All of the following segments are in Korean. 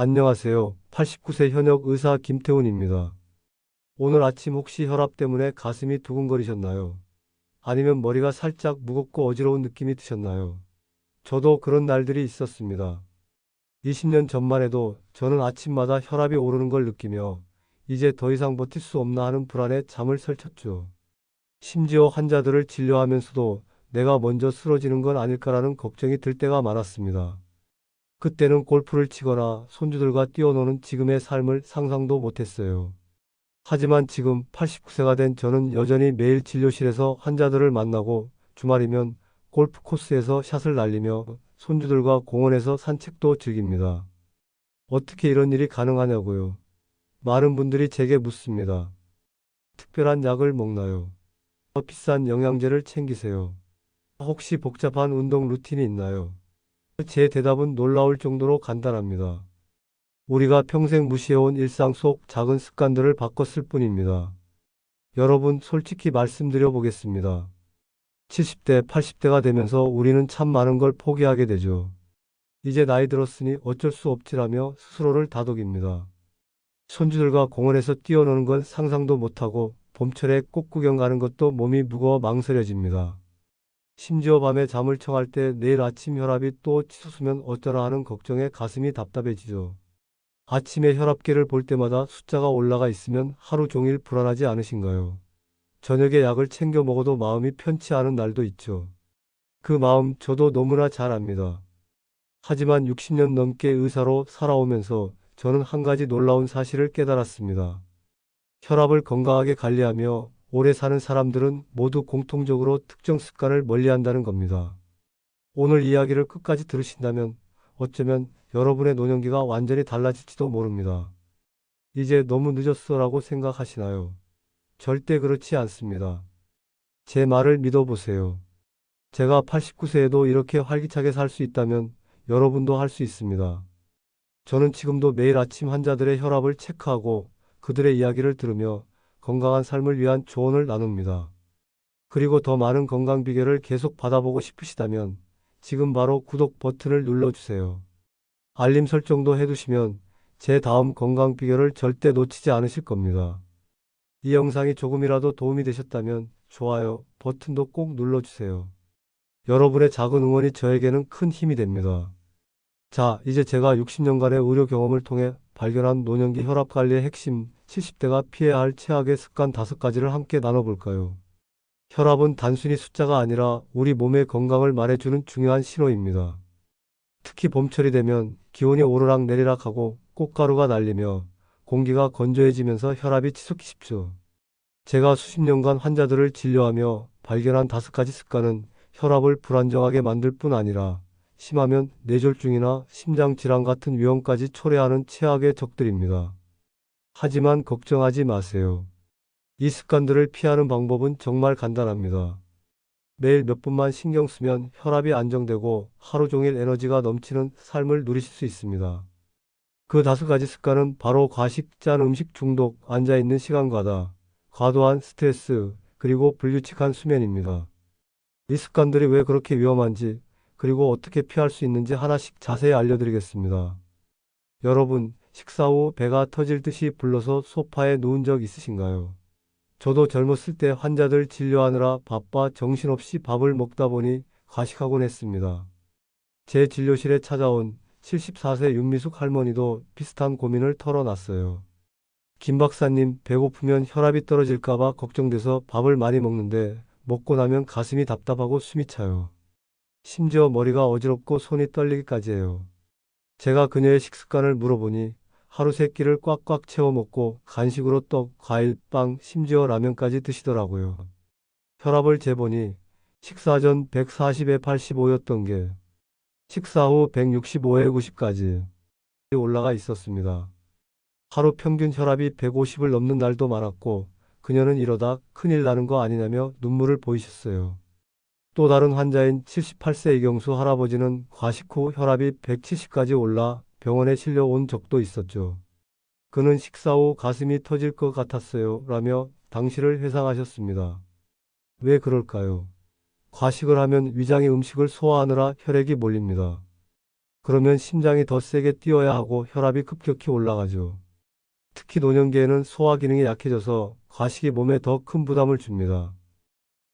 안녕하세요. 89세 현역 의사 김태훈입니다. 오늘 아침 혹시 혈압 때문에 가슴이 두근거리셨나요? 아니면 머리가 살짝 무겁고 어지러운 느낌이 드셨나요? 저도 그런 날들이 있었습니다. 20년 전만 해도 저는 아침마다 혈압이 오르는 걸 느끼며 이제 더 이상 버틸 수 없나 하는 불안에 잠을 설쳤죠. 심지어 환자들을 진료하면서도 내가 먼저 쓰러지는 건 아닐까라는 걱정이 들 때가 많았습니다. 그때는 골프를 치거나 손주들과 뛰어노는 지금의 삶을 상상도 못했어요. 하지만 지금 89세가 된 저는 여전히 매일 진료실에서 환자들을 만나고 주말이면 골프 코스에서 샷을 날리며 손주들과 공원에서 산책도 즐깁니다. 어떻게 이런 일이 가능하냐고요. 많은 분들이 제게 묻습니다. 특별한 약을 먹나요? 더 비싼 영양제를 챙기세요. 혹시 복잡한 운동 루틴이 있나요? 제 대답은 놀라울 정도로 간단합니다. 우리가 평생 무시해온 일상 속 작은 습관들을 바꿨을 뿐입니다. 여러분, 솔직히 말씀드려 보겠습니다. 70대, 80대가 되면서 우리는 참 많은 걸 포기하게 되죠. 이제 나이 들었으니 어쩔 수 없지라며 스스로를 다독입니다. 손주들과 공원에서 뛰어노는 건 상상도 못하고 봄철에 꽃 구경 가는 것도 몸이 무거워 망설여집니다. 심지어 밤에 잠을 청할 때 내일 아침 혈압이 또 치솟으면 어쩌나 하는 걱정에 가슴이 답답해지죠. 아침에 혈압계를 볼 때마다 숫자가 올라가 있으면 하루 종일 불안하지 않으신가요? 저녁에 약을 챙겨 먹어도 마음이 편치 않은 날도 있죠. 그 마음 저도 너무나 잘 압니다. 하지만 60년 넘게 의사로 살아오면서 저는 한 가지 놀라운 사실을 깨달았습니다. 혈압을 건강하게 관리하며 오래 사는 사람들은 모두 공통적으로 특정 습관을 멀리한다는 겁니다. 오늘 이야기를 끝까지 들으신다면 어쩌면 여러분의 노년기가 완전히 달라질지도 모릅니다. 이제 너무 늦었어라고 생각하시나요? 절대 그렇지 않습니다. 제 말을 믿어보세요. 제가 89세에도 이렇게 활기차게 살 수 있다면 여러분도 할 수 있습니다. 저는 지금도 매일 아침 환자들의 혈압을 체크하고 그들의 이야기를 들으며 건강한 삶을 위한 조언을 나눕니다. 그리고 더 많은 건강 비결을 계속 받아보고 싶으시다면 지금 바로 구독 버튼을 눌러주세요. 알림 설정도 해두시면 제 다음 건강 비결을 절대 놓치지 않으실 겁니다. 이 영상이 조금이라도 도움이 되셨다면 좋아요 버튼도 꼭 눌러주세요. 여러분의 작은 응원이 저에게는 큰 힘이 됩니다. 자, 이제 제가 60년간의 의료 경험을 통해 발견한 노년기 혈압 관리의 핵심 70대가 피해야 할 최악의 습관 5가지를 함께 나눠볼까요? 혈압은 단순히 숫자가 아니라 우리 몸의 건강을 말해주는 중요한 신호입니다. 특히 봄철이 되면 기온이 오르락 내리락 하고 꽃가루가 날리며 공기가 건조해지면서 혈압이 치솟기 쉽죠. 제가 수십 년간 환자들을 진료하며 발견한 5가지 습관은 혈압을 불안정하게 만들 뿐 아니라 심하면 뇌졸중이나 심장질환 같은 위험까지 초래하는 최악의 적들입니다. 하지만 걱정하지 마세요. 이 습관들을 피하는 방법은 정말 간단합니다. 매일 몇 분만 신경 쓰면 혈압이 안정되고 하루 종일 에너지가 넘치는 삶을 누리실 수 있습니다. 그 5가지 습관은 바로 과식, 짠 음식 중독, 앉아있는 시간 과다, 과도한 스트레스, 그리고 불규칙한 수면입니다. 이 습관들이 왜 그렇게 위험한지, 그리고 어떻게 피할 수 있는지 하나씩 자세히 알려드리겠습니다. 여러분, 식사 후 배가 터질 듯이 불러서 소파에 누운 적 있으신가요? 저도 젊었을 때 환자들 진료하느라 바빠 정신없이 밥을 먹다 보니 과식하곤 했습니다. 제 진료실에 찾아온 74세 윤미숙 할머니도 비슷한 고민을 털어놨어요. 김 박사님, 배고프면 혈압이 떨어질까봐 걱정돼서 밥을 많이 먹는데 먹고 나면 가슴이 답답하고 숨이 차요. 심지어 머리가 어지럽고 손이 떨리기까지 해요. 제가 그녀의 식습관을 물어보니 하루 3끼를 꽉꽉 채워 먹고 간식으로 떡, 과일, 빵, 심지어 라면까지 드시더라고요. 혈압을 재보니 식사 전 140에 85였던 게 식사 후 165에 90까지 올라가 있었습니다. 하루 평균 혈압이 150을 넘는 날도 많았고 그녀는 이러다 큰일 나는 거 아니냐며 눈물을 보이셨어요. 또 다른 환자인 78세 이경수 할아버지는 과식 후 혈압이 170까지 올라 병원에 실려온 적도 있었죠. 그는 식사 후 가슴이 터질 것 같았어요 라며 당시를 회상하셨습니다. 왜 그럴까요? 과식을 하면 위장이 음식을 소화하느라 혈액이 몰립니다. 그러면 심장이 더 세게 뛰어야 하고 혈압이 급격히 올라가죠. 특히 노년기에는 소화 기능이 약해져서 과식이 몸에 더 큰 부담을 줍니다.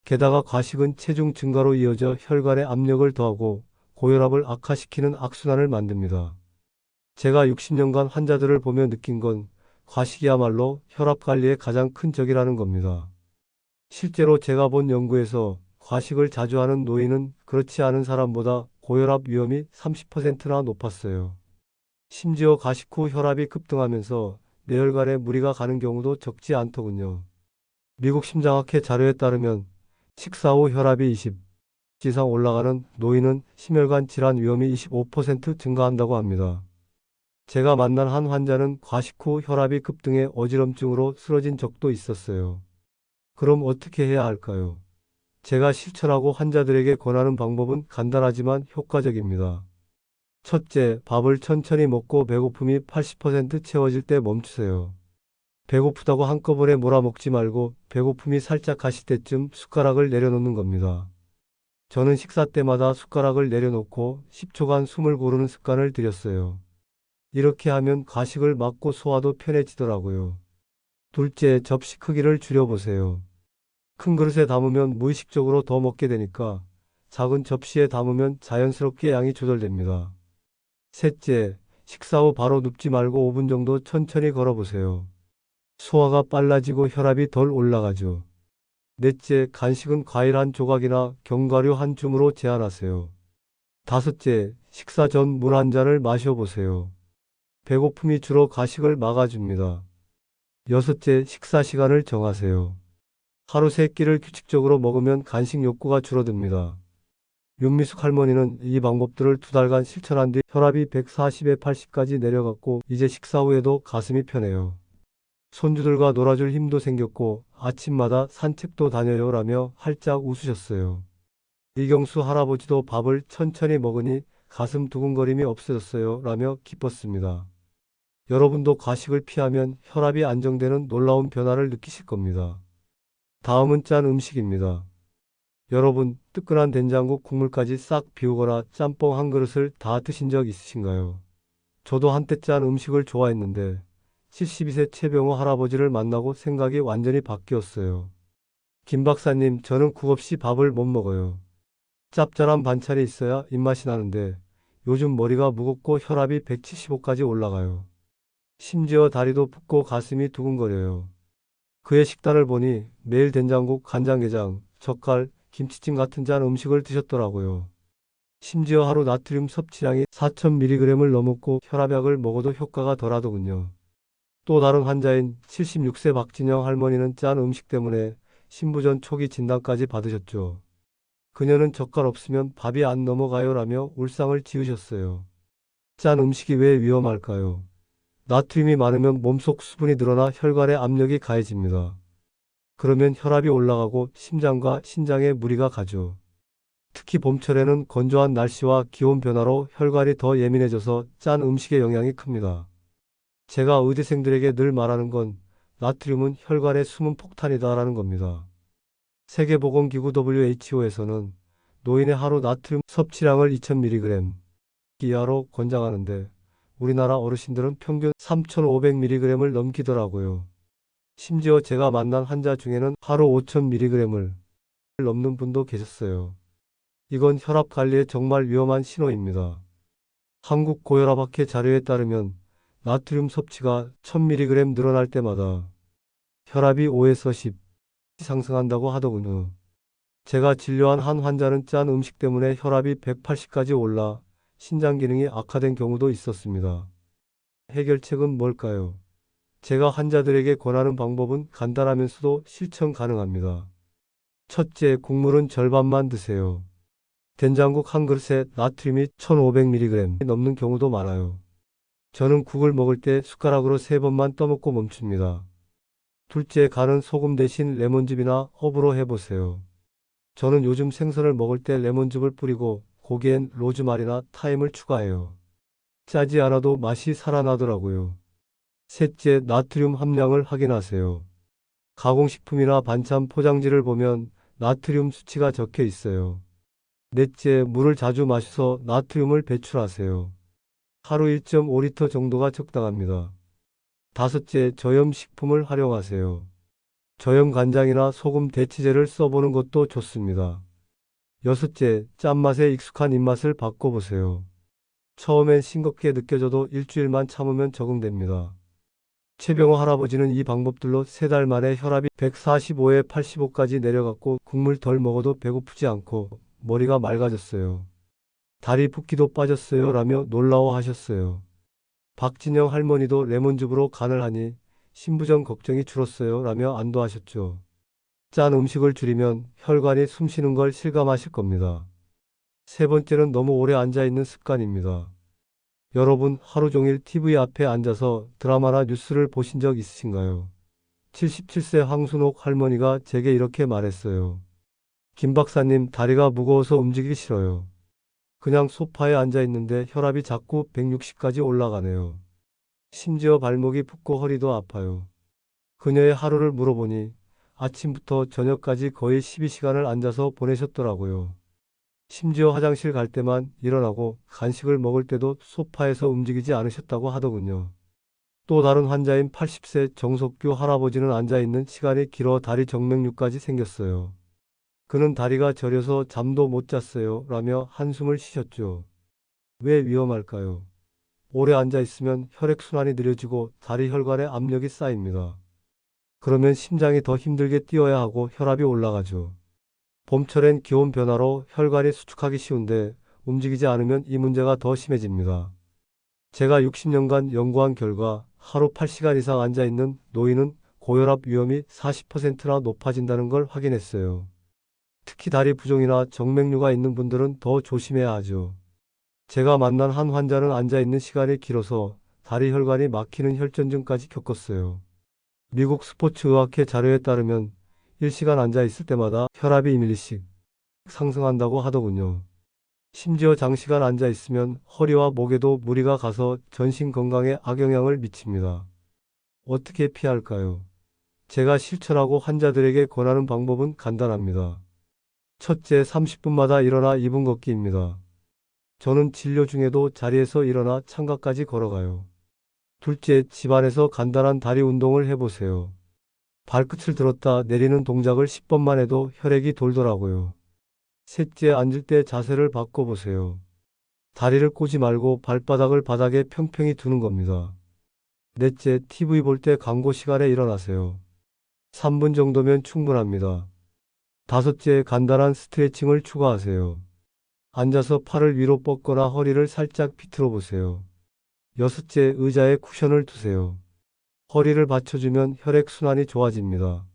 게다가 과식은 체중 증가로 이어져 혈관에 압력을 더하고 고혈압을 악화시키는 악순환을 만듭니다. 제가 60년간 환자들을 보며 느낀 건 과식이야말로 혈압 관리의 가장 큰 적이라는 겁니다. 실제로 제가 본 연구에서 과식을 자주 하는 노인은 그렇지 않은 사람보다 고혈압 위험이 30%나 높았어요. 심지어 과식 후 혈압이 급등하면서 뇌혈관에 무리가 가는 경우도 적지 않더군요. 미국 심장학회 자료에 따르면 식사 후 혈압이 20 이상 올라가는 노인은 심혈관 질환 위험이 25% 증가한다고 합니다. 제가 만난 한 환자는 과식 후 혈압이 급등해 어지럼증으로 쓰러진 적도 있었어요. 그럼 어떻게 해야 할까요? 제가 실천하고 환자들에게 권하는 방법은 간단하지만 효과적입니다. 첫째, 밥을 천천히 먹고 배고픔이 80% 채워질 때 멈추세요. 배고프다고 한꺼번에 몰아먹지 말고 배고픔이 살짝 가실 때쯤 숟가락을 내려놓는 겁니다. 저는 식사 때마다 숟가락을 내려놓고 10초간 숨을 고르는 습관을 들였어요. 이렇게 하면 과식을 막고 소화도 편해지더라고요. 둘째, 접시 크기를 줄여보세요. 큰 그릇에 담으면 무의식적으로 더 먹게 되니까 작은 접시에 담으면 자연스럽게 양이 조절됩니다. 셋째, 식사 후 바로 눕지 말고 5분 정도 천천히 걸어보세요. 소화가 빨라지고 혈압이 덜 올라가죠. 넷째, 간식은 과일 한 조각이나 견과류 한 줌으로 제한하세요. 다섯째, 식사 전 물 한 잔을 마셔보세요. 배고픔이 주로 과식을 막아줍니다. 여섯째, 식사 시간을 정하세요. 하루 3끼를 규칙적으로 먹으면 간식 욕구가 줄어듭니다. 윤미숙 할머니는 이 방법들을 2달간 실천한 뒤 혈압이 140에 80까지 내려갔고 이제 식사 후에도 가슴이 편해요. 손주들과 놀아줄 힘도 생겼고 아침마다 산책도 다녀요 라며 활짝 웃으셨어요. 이경수 할아버지도 밥을 천천히 먹으니 가슴 두근거림이 없어졌어요 라며 기뻤습니다. 여러분도 과식을 피하면 혈압이 안정되는 놀라운 변화를 느끼실 겁니다. 다음은 짠 음식입니다. 여러분, 뜨끈한 된장국 국물까지 싹 비우거나 짬뽕 한 그릇을 다 드신 적 있으신가요? 저도 한때 짠 음식을 좋아했는데 72세 최병호 할아버지를 만나고 생각이 완전히 바뀌었어요. 김 박사님, 저는 국 없이 밥을 못 먹어요. 짭짤한 반찬이 있어야 입맛이 나는데 요즘 머리가 무겁고 혈압이 175까지 올라가요. 심지어 다리도 붓고 가슴이 두근거려요. 그의 식단을 보니 매일 된장국, 간장게장, 젓갈, 김치찜 같은 짠 음식을 드셨더라고요. 심지어 하루 나트륨 섭취량이 4000mg을 넘었고 혈압약을 먹어도 효과가 덜하더군요. 또 다른 환자인 76세 박진영 할머니는 짠 음식 때문에 신부전 초기 진단까지 받으셨죠. 그녀는 젓갈 없으면 밥이 안 넘어가요 라며 울상을 지으셨어요. 짠 음식이 왜 위험할까요? 나트륨이 많으면 몸속 수분이 늘어나 혈관에 압력이 가해집니다. 그러면 혈압이 올라가고 심장과 신장에 무리가 가죠. 특히 봄철에는 건조한 날씨와 기온 변화로 혈관이 더 예민해져서 짠 음식의 영향이 큽니다. 제가 의대생들에게 늘 말하는 건 나트륨은 혈관의 숨은 폭탄이다라는 겁니다. 세계보건기구 WHO에서는 노인의 하루 나트륨 섭취량을 2000mg 이하로 권장하는데 우리나라 어르신들은 평균 3500mg을 넘기더라고요. 심지어 제가 만난 환자 중에는 하루 5000mg을 넘는 분도 계셨어요. 이건 혈압 관리에 정말 위험한 신호입니다. 한국고혈압학회 자료에 따르면 나트륨 섭취가 1000mg 늘어날 때마다 혈압이 5에서 10 상승한다고 하더군요. 제가 진료한 한 환자는 짠 음식 때문에 혈압이 180까지 올라 신장 기능이 악화된 경우도 있었습니다. 해결책은 뭘까요? 제가 환자들에게 권하는 방법은 간단하면서도 실천 가능합니다. 첫째, 국물은 절반만 드세요. 된장국 한 그릇에 나트륨이 1500mg 넘는 경우도 많아요. 저는 국을 먹을 때 숟가락으로 3번만 떠먹고 멈춥니다. 둘째, 간은 소금 대신 레몬즙이나 허브로 해보세요. 저는 요즘 생선을 먹을 때 레몬즙을 뿌리고 고기엔 로즈마리나 타임을 추가해요. 짜지 않아도 맛이 살아나더라고요. 셋째, 나트륨 함량을 확인하세요. 가공식품이나 반찬 포장지를 보면 나트륨 수치가 적혀 있어요. 넷째, 물을 자주 마셔서 나트륨을 배출하세요. 하루 1.5리터 정도가 적당합니다. 다섯째, 저염 식품을 활용하세요. 저염 간장이나 소금 대치제를 써보는 것도 좋습니다. 여섯째, 짠맛에 익숙한 입맛을 바꿔보세요. 처음엔 싱겁게 느껴져도 일주일만 참으면 적응됩니다. 최병호 할아버지는 이 방법들로 3달 만에 혈압이 145에 85까지 내려갔고 국물 덜 먹어도 배고프지 않고 머리가 맑아졌어요. 다리 붓기도 빠졌어요 라며 놀라워하셨어요. 박진영 할머니도 레몬즙으로 간을 하니 신부전 걱정이 줄었어요 라며 안도하셨죠. 짠 음식을 줄이면 혈관이 숨쉬는 걸 실감하실 겁니다. 세 번째는 너무 오래 앉아있는 습관입니다. 여러분 하루 종일 TV 앞에 앉아서 드라마나 뉴스를 보신 적 있으신가요? 77세 황순옥 할머니가 제게 이렇게 말했어요. 김 박사님, 다리가 무거워서 움직이기 싫어요. 그냥 소파에 앉아 있는데 혈압이 자꾸 160까지 올라가네요. 심지어 발목이 붓고 허리도 아파요. 그녀의 하루를 물어보니 아침부터 저녁까지 거의 12시간을 앉아서 보내셨더라고요. 심지어 화장실 갈 때만 일어나고 간식을 먹을 때도 소파에서 움직이지 않으셨다고 하더군요. 또 다른 환자인 80세 정석규 할아버지는 앉아있는 시간이 길어 다리 정맥류까지 생겼어요. 그는 다리가 저려서 잠도 못 잤어요 라며 한숨을 쉬셨죠. 왜 위험할까요? 오래 앉아있으면 혈액순환이 느려지고 다리 혈관에 압력이 쌓입니다. 그러면 심장이 더 힘들게 뛰어야 하고 혈압이 올라가죠. 봄철엔 기온 변화로 혈관이 수축하기 쉬운데 움직이지 않으면 이 문제가 더 심해집니다. 제가 60년간 연구한 결과 하루 8시간 이상 앉아있는 노인은 고혈압 위험이 40%나 높아진다는 걸 확인했어요. 특히 다리 부종이나 정맥류가 있는 분들은 더 조심해야 하죠. 제가 만난 한 환자는 앉아있는 시간이 길어서 다리 혈관이 막히는 혈전증까지 겪었어요. 미국 스포츠의학회 자료에 따르면 1시간 앉아있을 때마다 혈압이 2mm씩 상승한다고 하더군요. 심지어 장시간 앉아있으면 허리와 목에도 무리가 가서 전신 건강에 악영향을 미칩니다. 어떻게 피할까요? 제가 실천하고 환자들에게 권하는 방법은 간단합니다. 첫째, 30분마다 일어나 2분 걷기입니다. 저는 진료 중에도 자리에서 일어나 창가까지 걸어가요. 둘째, 집안에서 간단한 다리 운동을 해보세요. 발끝을 들었다 내리는 동작을 10번만 해도 혈액이 돌더라고요. 셋째, 앉을 때 자세를 바꿔보세요. 다리를 꼬지 말고 발바닥을 바닥에 평평히 두는 겁니다. 넷째, TV 볼 때 광고 시간에 일어나세요. 3분 정도면 충분합니다. 다섯째, 간단한 스트레칭을 추가하세요. 앉아서 팔을 위로 뻗거나 허리를 살짝 비틀어 보세요. 여섯째, 의자에 쿠션을 두세요. 허리를 받쳐주면 혈액순환이 좋아집니다.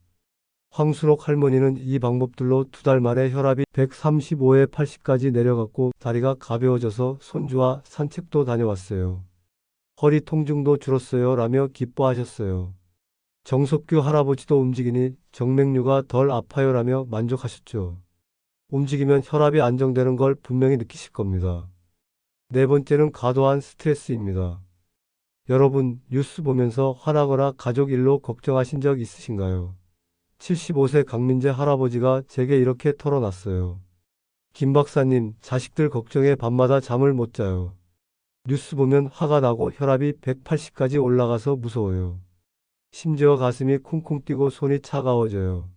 황순옥 할머니는 이 방법들로 2달 만에 혈압이 135에 80까지 내려갔고 다리가 가벼워져서 손주와 산책도 다녀왔어요. 허리 통증도 줄었어요 라며 기뻐하셨어요. 정석규 할아버지도 움직이니 정맥류가 덜 아파요 라며 만족하셨죠. 움직이면 혈압이 안정되는 걸 분명히 느끼실 겁니다. 네 번째는 과도한 스트레스입니다. 여러분 뉴스 보면서 화나거나 가족 일로 걱정하신 적 있으신가요? 75세 강민재 할아버지가 제게 이렇게 털어놨어요. 김 박사님, 자식들 걱정에 밤마다 잠을 못 자요. 뉴스 보면 화가 나고 혈압이 180까지 올라가서 무서워요. 심지어 가슴이 쿵쿵 뛰고 손이 차가워져요.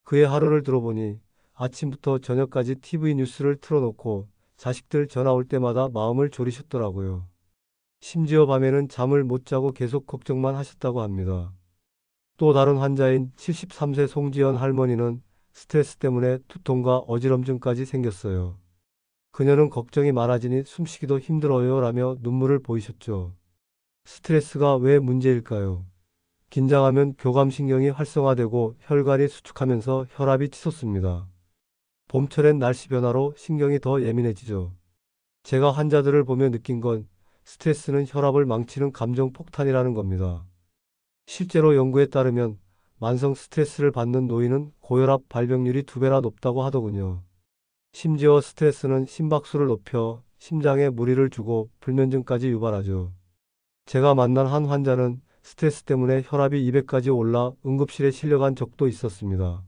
그의 하루를 들어보니 아침부터 저녁까지 TV 뉴스를 틀어놓고 자식들 전화 올 때마다 마음을 졸이셨더라고요. 심지어 밤에는 잠을 못 자고 계속 걱정만 하셨다고 합니다. 또 다른 환자인 73세 송지연 할머니는 스트레스 때문에 두통과 어지럼증까지 생겼어요. 그녀는 걱정이 많아지니 숨쉬기도 힘들어요 라며 눈물을 보이셨죠. 스트레스가 왜 문제일까요? 긴장하면 교감신경이 활성화되고 혈관이 수축하면서 혈압이 치솟습니다. 봄철엔 날씨 변화로 신경이 더 예민해지죠. 제가 환자들을 보며 느낀 건 스트레스는 혈압을 망치는 감정 폭탄이라는 겁니다. 실제로 연구에 따르면 만성 스트레스를 받는 노인은 고혈압 발병률이 2배나 높다고 하더군요. 심지어 스트레스는 심박수를 높여 심장에 무리를 주고 불면증까지 유발하죠. 제가 만난 한 환자는 스트레스 때문에 혈압이 200까지 올라 응급실에 실려간 적도 있었습니다.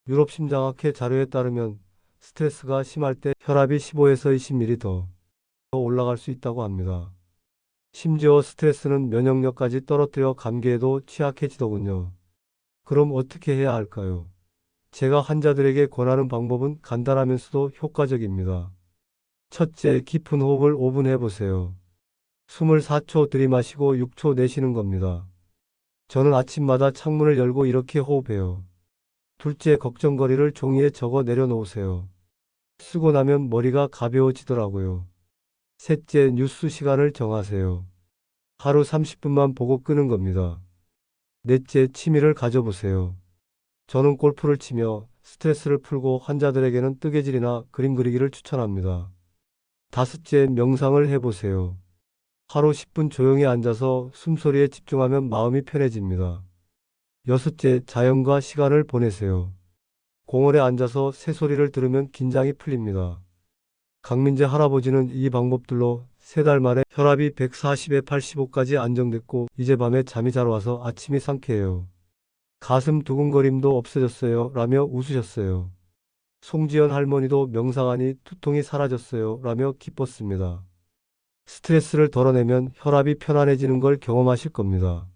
유럽심장학회 자료에 따르면 스트레스가 심할 때 혈압이 15에서 20mm 더 올라갈 수 있다고 합니다. 심지어 스트레스는 면역력까지 떨어뜨려 감기에도 취약해지더군요. 그럼 어떻게 해야 할까요? 제가 환자들에게 권하는 방법은 간단하면서도 효과적입니다. 첫째, 깊은 호흡을 5분 해보세요. 숨을 4초 들이마시고 6초 내쉬는 겁니다. 저는 아침마다 창문을 열고 이렇게 호흡해요. 둘째, 걱정거리를 종이에 적어 내려놓으세요. 쓰고 나면 머리가 가벼워지더라고요. 셋째, 뉴스 시간을 정하세요. 하루 30분만 보고 끄는 겁니다. 넷째, 취미를 가져보세요. 저는 골프를 치며 스트레스를 풀고 환자들에게는 뜨개질이나 그림 그리기를 추천합니다. 다섯째, 명상을 해보세요. 하루 10분 조용히 앉아서 숨소리에 집중하면 마음이 편해집니다. 여섯째, 자연과 시간을 보내세요. 공원에 앉아서 새소리를 들으면 긴장이 풀립니다. 강민재 할아버지는 이 방법들로 3달 만에 혈압이 140에 85까지 안정됐고 이제 밤에 잠이 잘 와서 아침이 상쾌해요. 가슴 두근거림도 없어졌어요 라며 웃으셨어요. 송지연 할머니도 명상하니 두통이 사라졌어요 라며 기뻤습니다. 스트레스를 덜어내면 혈압이 편안해지는 걸 경험하실 겁니다.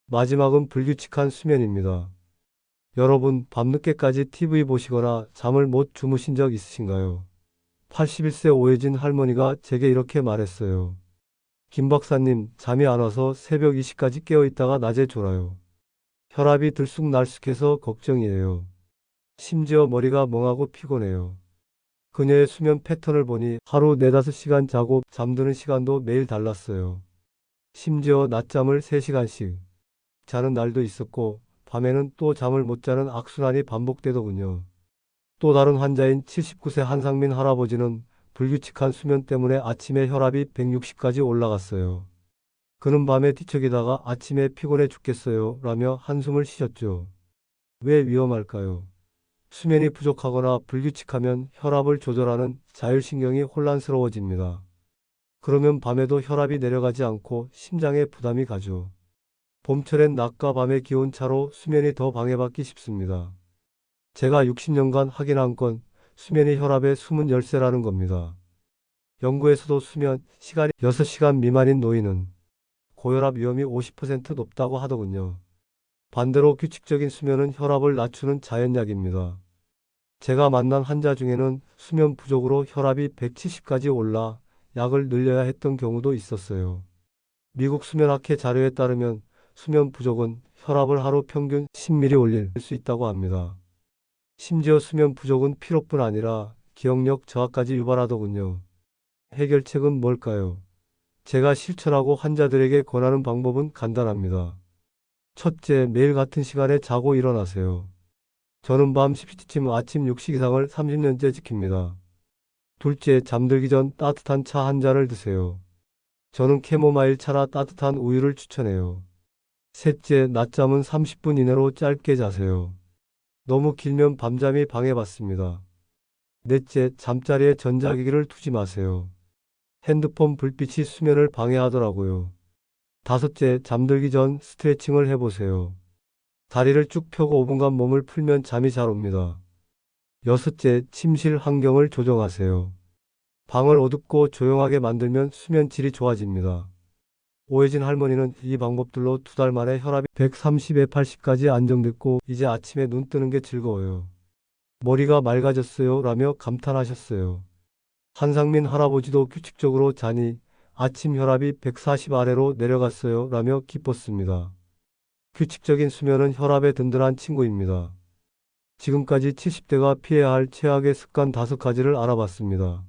마지막은 불규칙한 수면입니다. 여러분, 밤늦게까지 TV 보시거나 잠을 못 주무신 적 있으신가요? 81세 오혜진 할머니가 제게 이렇게 말했어요. 김 박사님, 잠이 안 와서 새벽 2시까지 깨어 있다가 낮에 졸아요. 혈압이 들쑥날쑥해서 걱정이에요. 심지어 머리가 멍하고 피곤해요. 그녀의 수면 패턴을 보니 하루 4~5시간 자고 잠드는 시간도 매일 달랐어요. 심지어 낮잠을 3시간씩 자는 날도 있었고 밤에는 또 잠을 못 자는 악순환이 반복되더군요. 또 다른 환자인 79세 한상민 할아버지는 불규칙한 수면 때문에 아침에 혈압이 160까지 올라갔어요. 그는 밤에 뒤척이다가 아침에 피곤해 죽겠어요 라며 한숨을 쉬셨죠. 왜 위험할까요? 수면이 부족하거나 불규칙하면 혈압을 조절하는 자율신경이 혼란스러워집니다. 그러면 밤에도 혈압이 내려가지 않고 심장에 부담이 가죠. 봄철엔 낮과 밤의 기온차로 수면이 더 방해받기 쉽습니다. 제가 60년간 확인한 건 수면이 혈압의 숨은 열쇠라는 겁니다. 연구에서도 수면 시간이 6시간 미만인 노인은 고혈압 위험이 50% 높다고 하더군요. 반대로 규칙적인 수면은 혈압을 낮추는 자연약입니다. 제가 만난 환자 중에는 수면 부족으로 혈압이 170까지 올라 약을 늘려야 했던 경우도 있었어요. 미국 수면학회 자료에 따르면 수면 부족은 혈압을 하루 평균 10mm 올릴 수 있다고 합니다. 심지어 수면 부족은 피로뿐 아니라 기억력 저하까지 유발하더군요. 해결책은 뭘까요? 제가 실천하고 환자들에게 권하는 방법은 간단합니다. 첫째, 매일 같은 시간에 자고 일어나세요. 저는 밤 10시쯤 아침 육식 이상을 30년째 지킵니다. 둘째, 잠들기 전 따뜻한 차 한 잔을 드세요. 저는 캐모마일 차나 따뜻한 우유를 추천해요. 셋째, 낮잠은 30분 이내로 짧게 자세요. 너무 길면 밤잠이 방해받습니다. 넷째, 잠자리에 전자기기를 두지 마세요. 핸드폰 불빛이 수면을 방해하더라고요. 다섯째, 잠들기 전 스트레칭을 해보세요. 다리를 쭉 펴고 5분간 몸을 풀면 잠이 잘 옵니다. 여섯째, 침실 환경을 조정하세요. 방을 어둡고 조용하게 만들면 수면 질이 좋아집니다. 오혜진 할머니는 이 방법들로 2달 만에 혈압이 130에 80까지 안정됐고 이제 아침에 눈 뜨는 게 즐거워요. 머리가 맑아졌어요 라며 감탄하셨어요. 한상민 할아버지도 규칙적으로 자니 아침 혈압이 140 아래로 내려갔어요 라며 기뻤습니다. 규칙적인 수면은 혈압에 든든한 친구입니다. 지금까지 70대가 피해야 할 최악의 습관 5가지를 알아봤습니다.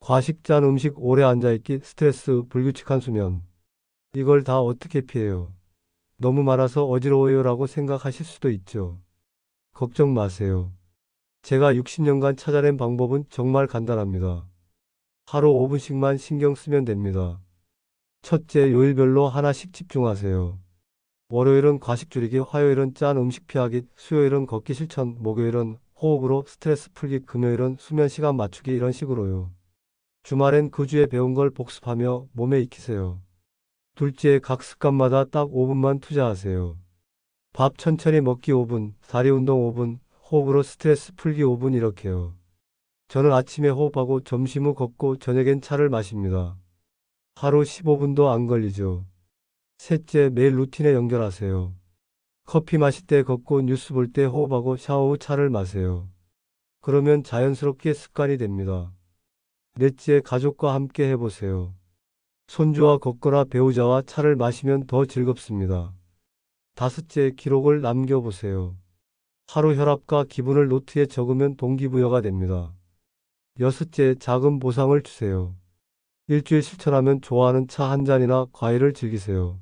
과식, 짠 음식, 오래 앉아있기, 스트레스, 불규칙한 수면. 이걸 다 어떻게 피해요? 너무 많아서 어지러워요 라고 생각하실 수도 있죠. 걱정 마세요. 제가 60년간 찾아낸 방법은 정말 간단합니다. 하루 5분씩만 신경 쓰면 됩니다. 첫째, 요일별로 하나씩 집중하세요. 월요일은 과식 줄이기, 화요일은 짠 음식 피하기, 수요일은 걷기 실천, 목요일은 호흡으로 스트레스 풀기, 금요일은 수면 시간 맞추기 이런 식으로요. 주말엔 그 주에 배운 걸 복습하며 몸에 익히세요. 둘째, 각 습관마다 딱 5분만 투자하세요. 밥 천천히 먹기 5분, 다리 운동 5분, 호흡으로 스트레스 풀기 5분 이렇게요. 저는 아침에 호흡하고 점심 후 걷고 저녁엔 차를 마십니다. 하루 15분도 안 걸리죠. 셋째, 매일 루틴에 연결하세요. 커피 마실 때 걷고 뉴스 볼 때 호흡하고 샤워 후 차를 마세요. 그러면 자연스럽게 습관이 됩니다. 넷째, 가족과 함께 해보세요. 손주와 걷거나 배우자와 차를 마시면 더 즐겁습니다. 다섯째, 기록을 남겨보세요. 하루 혈압과 기분을 노트에 적으면 동기부여가 됩니다. 여섯째, 작은 보상을 주세요. 일주일 실천하면 좋아하는 차 한 잔이나 과일을 즐기세요.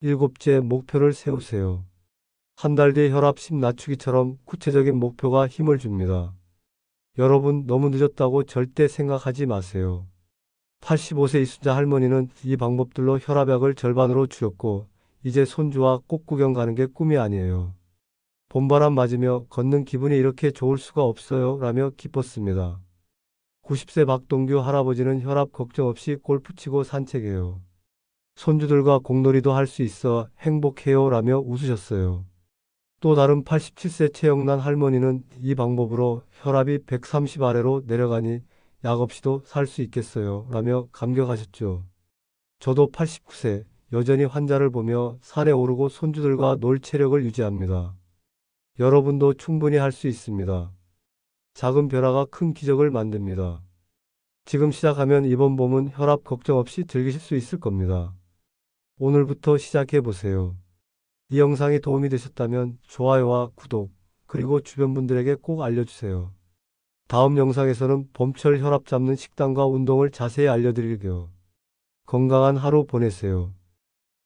일곱째, 목표를 세우세요. 한 달 뒤 혈압 10 낮추기처럼 구체적인 목표가 힘을 줍니다. 여러분, 너무 늦었다고 절대 생각하지 마세요. 85세 이순자 할머니는 이 방법들로 혈압약을 절반으로 줄였고, 이제 손주와 꽃구경 가는 게 꿈이 아니에요. 봄바람 맞으며 걷는 기분이 이렇게 좋을 수가 없어요. 라며 기뻤습니다. 90세 박동규 할아버지는 혈압 걱정 없이 골프 치고 산책해요. 손주들과 공놀이도 할 수 있어 행복해요. 라며 웃으셨어요. 또 다른 87세 최영란 할머니는 이 방법으로 혈압이 130 아래로 내려가니 약 없이도 살 수 있겠어요. 라며 감격하셨죠. 저도 89세 여전히 환자를 보며 산에 오르고 손주들과 놀 체력을 유지합니다. 여러분도 충분히 할 수 있습니다. 작은 변화가 큰 기적을 만듭니다. 지금 시작하면 이번 봄은 혈압 걱정 없이 즐기실 수 있을 겁니다. 오늘부터 시작해 보세요. 이 영상이 도움이 되셨다면 좋아요와 구독, 그리고 주변 분들에게 꼭 알려주세요. 다음 영상에서는 봄철 혈압 잡는 식단과 운동을 자세히 알려드릴게요. 건강한 하루 보내세요.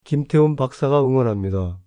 김태훈 박사가 응원합니다.